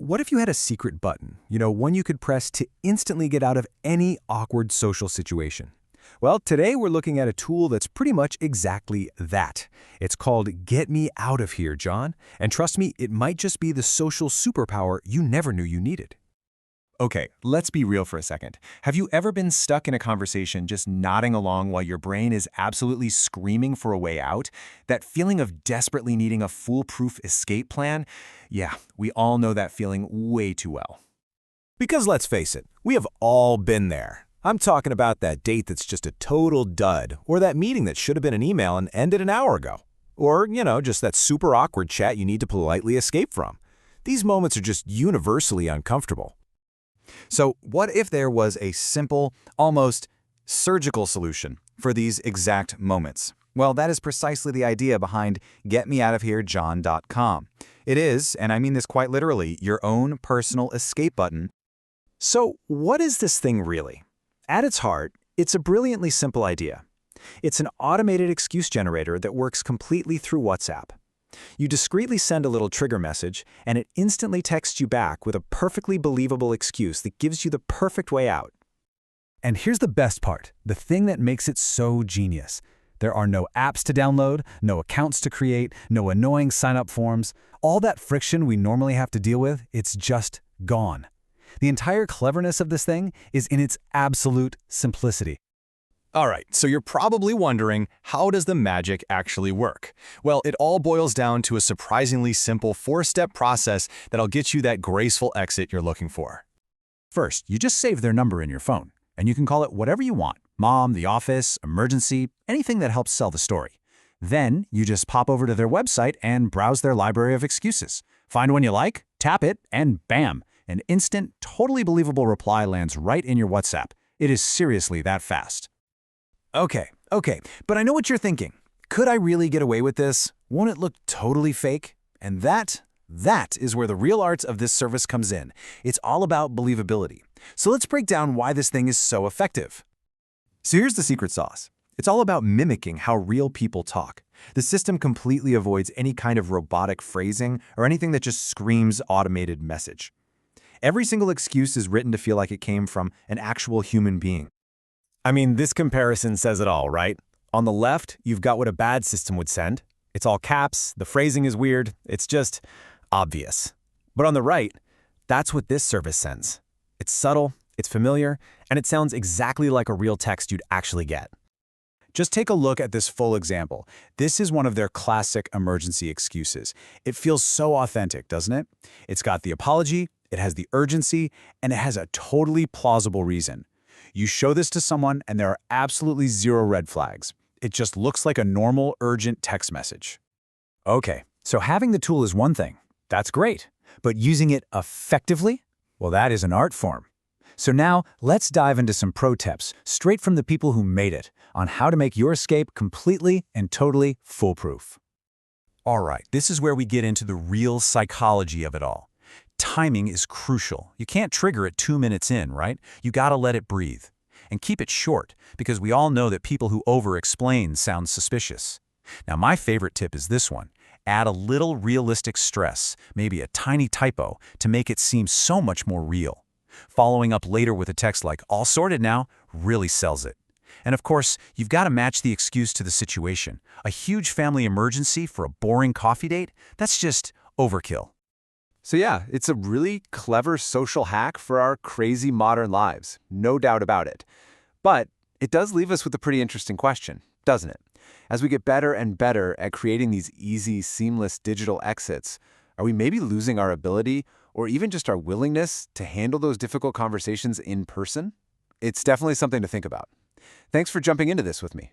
what if you had a secret button? One you could press to instantly get out of any awkward social situation. Well, today we're looking at a tool that's pretty much exactly that. It's called Get Me Out of Here, John. And trust me, it might just be the social superpower you never knew you needed. Okay, let's be real for a second. Have you ever been stuck in a conversation just nodding along while your brain is absolutely screaming for a way out? That feeling of desperately needing a foolproof escape plan? Yeah, we all know that feeling way too well. Because let's face it, we have all been there. I'm talking about that date that's just a total dud, or that meeting that should have been an email and ended an hour ago. Or, just that super awkward chat you need to politely escape from. These moments are just universally uncomfortable. So what if there was a simple, almost surgical solution for these exact moments? Well, that is precisely the idea behind GetMeOutOfHereJohn.com. It is, and I mean this quite literally, your own personal escape button. So what is this thing really? At its heart, it's a brilliantly simple idea. It's an automated excuse generator that works completely through WhatsApp. You discreetly send a little trigger message, and it instantly texts you back with a perfectly believable excuse that gives you the perfect way out. And here's the best part, the thing that makes it so genius. There are no apps to download, no accounts to create, no annoying sign-up forms. All that friction we normally have to deal with, it's just gone. The entire cleverness of this thing is in its absolute simplicity. All right, so you're probably wondering, how does the magic actually work? Well, it all boils down to a surprisingly simple 4-step process that'll get you that graceful exit you're looking for. First, you just save their number in your phone, and you can call it whatever you want: mom, the office, emergency, anything that helps sell the story. Then, you just pop over to their website and browse their library of excuses. Find one you like, tap it, and bam! An instant, totally believable reply lands right in your WhatsApp. It is seriously that fast. Okay, but I know what you're thinking. Could I really get away with this? Won't it look totally fake? And that is where the real art of this service comes in. It's all about believability. So let's break down why this thing is so effective. So here's the secret sauce. It's all about mimicking how real people talk. The system completely avoids any kind of robotic phrasing or anything that just screams automated message. Every single excuse is written to feel like it came from an actual human being. I mean, this comparison says it all, right? On the left, you've got what a bad system would send. It's all caps, the phrasing is weird, it's just obvious. But on the right, that's what this service sends. It's subtle, it's familiar, and it sounds exactly like a real text you'd actually get. Just take a look at this full example. This is one of their classic emergency excuses. It feels so authentic, doesn't it? It's got the apology, it has the urgency, and it has a totally plausible reason. You show this to someone and there are absolutely zero red flags. It just looks like a normal, urgent text message. Okay, so having the tool is one thing. That's great. But using it effectively? Well, that is an art form. So now, let's dive into some pro tips, straight from the people who made it, on how to make your escape completely and totally foolproof. All right, this is where we get into the real psychology of it all. Timing is crucial. You can't trigger it 2 minutes in, right? You gotta let it breathe. And keep it short, because we all know that people who over-explain sound suspicious. Now, my favorite tip is this one. Add a little realistic stress, maybe a tiny typo, to make it seem so much more real. Following up later with a text like, "all sorted now," really sells it. And of course, you've got to match the excuse to the situation. A huge family emergency for a boring coffee date? That's just overkill. So yeah, it's a really clever social hack for our crazy modern lives, no doubt about it. But it does leave us with a pretty interesting question, doesn't it? As we get better and better at creating these easy, seamless digital exits, are we maybe losing our ability or even just our willingness to handle those difficult conversations in person? It's definitely something to think about. Thanks for jumping into this with me.